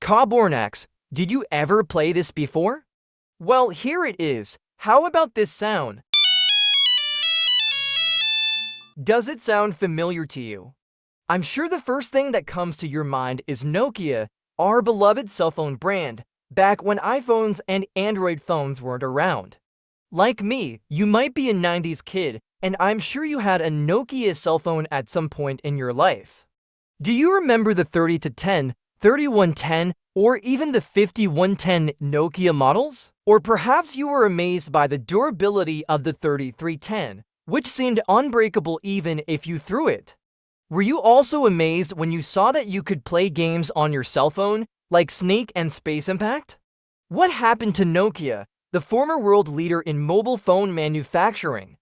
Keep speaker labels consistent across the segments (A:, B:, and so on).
A: Cobornax, did you ever play this before? Well, here it is. How about this sound? Does it sound familiar to you? I'm sure the first thing that comes to your mind is Nokia, our beloved cell phone brand, back when iPhones and Android phones weren't around. Like me, you might be a 90s kid, and I'm sure you had a Nokia cell phone at some point in your life. Do you remember the 3010, 3110, or even the 5110 Nokia models? Or perhaps you were amazed by the durability of the 3310, which seemed unbreakable even if you threw it. Were you also amazed when you saw that you could play games on your cell phone, like Snake and Space Impact? What happened to Nokia, the former world leader in mobile phone manufacturing?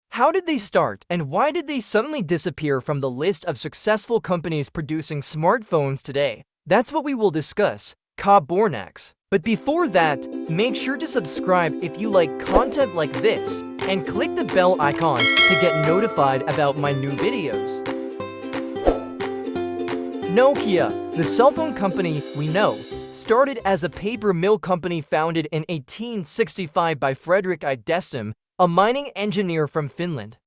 A: How did they start, and why did they suddenly disappear from the list of successful companies producing smartphones today? That's what we will discuss, Cobornax. But before that, make sure to subscribe if you like content like this, and click the bell icon to get notified about my new videos. Nokia, the cell phone company we know, started as a paper mill company founded in 1865 by Fredrik Idestam, a mining engineer from Finland.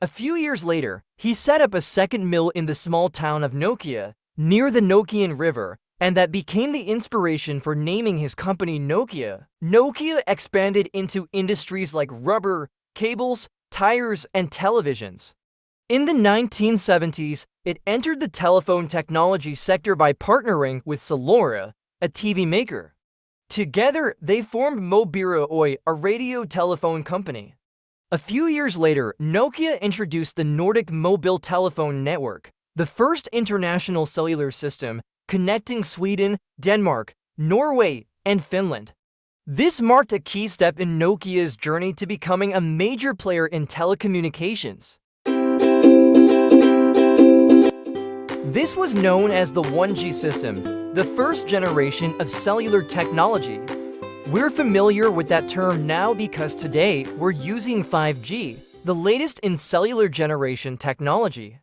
A: A few years later, he set up a second mill in the small town of Nokia, near the Nokian River, and that became the inspiration for naming his company Nokia. Nokia expanded into industries like rubber, cables, tires, and televisions. In the 1970s, it entered the telephone technology sector by partnering with Salora, a TV maker. Together, they formed Mobira Oy, a radio telephone company. A few years later, Nokia introduced the Nordic Mobile Telephone Network, the first international cellular system connecting Sweden, Denmark, Norway, and Finland. This marked a key step in Nokia's journey to becoming a major player in telecommunications. This was known as the 1G system, the first generation of cellular technology. We're familiar with that term now because today we're using 5G, the latest in cellular generation technology.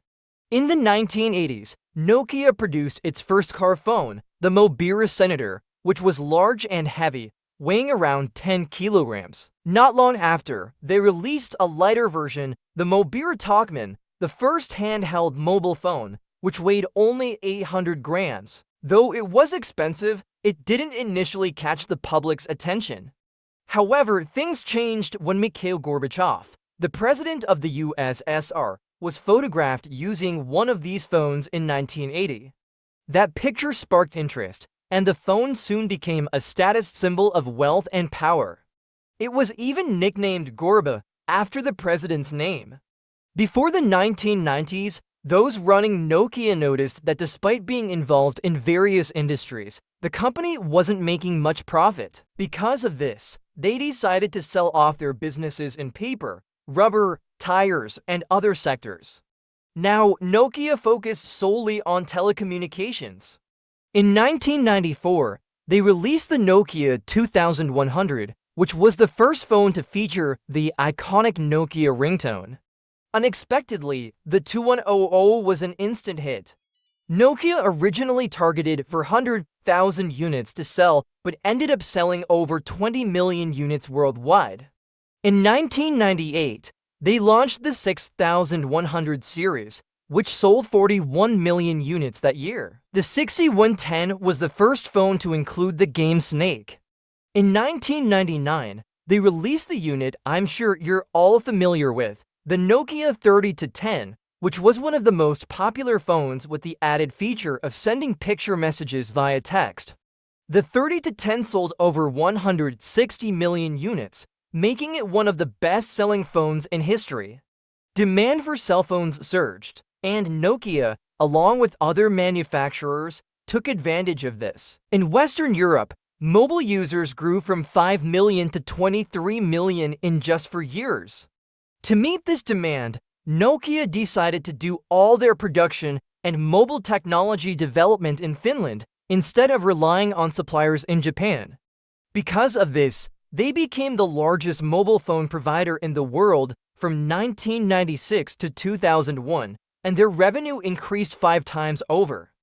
A: In the 1980s, Nokia produced its first car phone, the Mobira Senator, which was large and heavy, weighing around 10 kilograms. Not long after, they released a lighter version, the Mobira Talkman, the first handheld mobile phone, which weighed only 800 grams. Though it was expensive, it didn't initially catch the public's attention. However, things changed when Mikhail Gorbachev, the president of the USSR, was photographed using one of these phones in 1980. That picture sparked interest, and the phone soon became a status symbol of wealth and power. It was even nicknamed Gorba, after the president's name. Before the 1990s, those running Nokia noticed that despite being involved in various industries, the company wasn't making much profit. Because of this, they decided to sell off their businesses in paper, rubber, tires, and other sectors. Now, Nokia focused solely on telecommunications. In 1994, they released the Nokia 2100, which was the first phone to feature the iconic Nokia ringtone. Unexpectedly, the 2100 was an instant hit. Nokia originally targeted for 100,000 units to sell, but ended up selling over 20 million units worldwide. In 1998, they launched the 6100 series, which sold 41 million units that year. The 6110 was the first phone to include the game Snake. In 1999, they released the unit I'm sure you're all familiar with, the Nokia 3010, which was one of the most popular phones with the added feature of sending picture messages via text. The 3010 sold over 160 million units, making it one of the best-selling phones in history. Demand for cell phones surged, and Nokia, along with other manufacturers, took advantage of this. In Western Europe, mobile users grew from 5 million to 23 million in just 4 years. To meet this demand, Nokia decided to do all their production and mobile technology development in Finland instead of relying on suppliers in Japan. Because of this, they became the largest mobile phone provider in the world from 1996 to 2001, and their revenue increased 5 times over.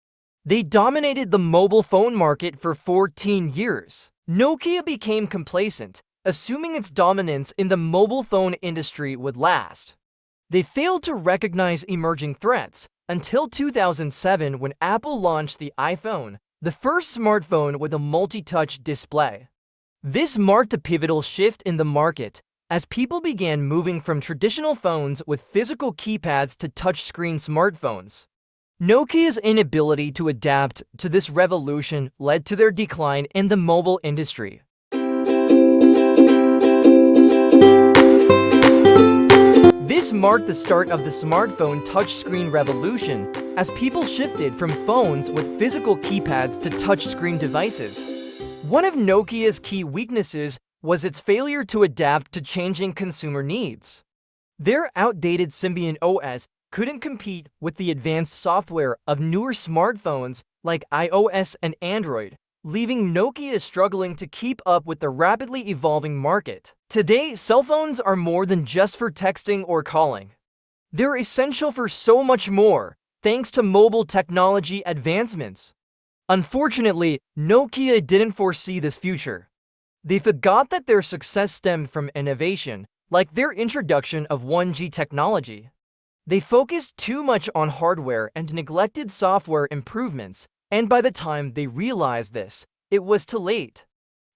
A: They dominated the mobile phone market for 14 years. Nokia became complacent, assuming its dominance in the mobile phone industry would last. They failed to recognize emerging threats until 2007 when Apple launched the iPhone, the first smartphone with a multi-touch display. This marked a pivotal shift in the market as people began moving from traditional phones with physical keypads to touchscreen smartphones. Nokia's inability to adapt to this revolution led to their decline in the mobile industry. This marked the start of the smartphone touchscreen revolution as people shifted from phones with physical keypads to touchscreen devices. One of Nokia's key weaknesses was its failure to adapt to changing consumer needs. Their outdated Symbian OS couldn't compete with the advanced software of newer smartphones like iOS and Android, leaving Nokia struggling to keep up with the rapidly evolving market. Today, cell phones are more than just for texting or calling. They're essential for so much more, thanks to mobile technology advancements. Unfortunately, Nokia didn't foresee this future. They forgot that their success stemmed from innovation, like their introduction of 1G technology. They focused too much on hardware and neglected software improvements, and by the time they realized this, it was too late.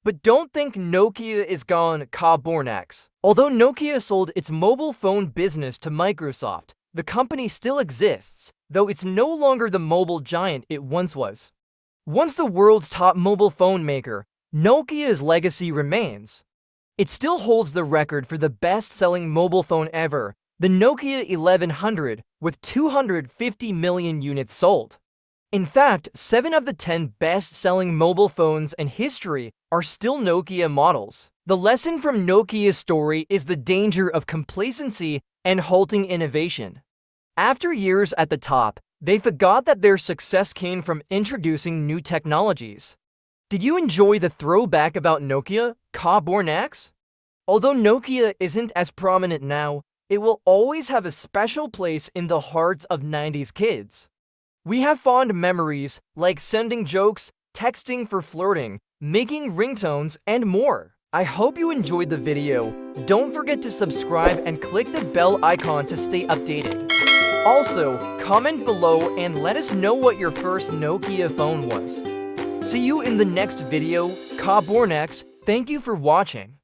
A: But don't think Nokia is gone Bornex. Although Nokia sold its mobile phone business to Microsoft, the company still exists, though it's no longer the mobile giant it once was. Once the world's top mobile phone maker, Nokia's legacy remains. It still holds the record for the best-selling mobile phone ever, the Nokia 1100, with 250 million units sold. In fact, 7 of the 10 best-selling mobile phones in history are still Nokia models. The lesson from Nokia's story is the danger of complacency and halting innovation. After years at the top, they forgot that their success came from introducing new technologies. Did you enjoy the throwback about Nokia, Bornex? Although Nokia isn't as prominent now, it will always have a special place in the hearts of 90s kids. We have fond memories like sending jokes, texting for flirting, making ringtones, and more. I hope you enjoyed the video. Don't forget to subscribe and click the bell icon to stay updated. Also, comment below and let us know what your first Nokia phone was. See you in the next video. Bornex, thank you for watching.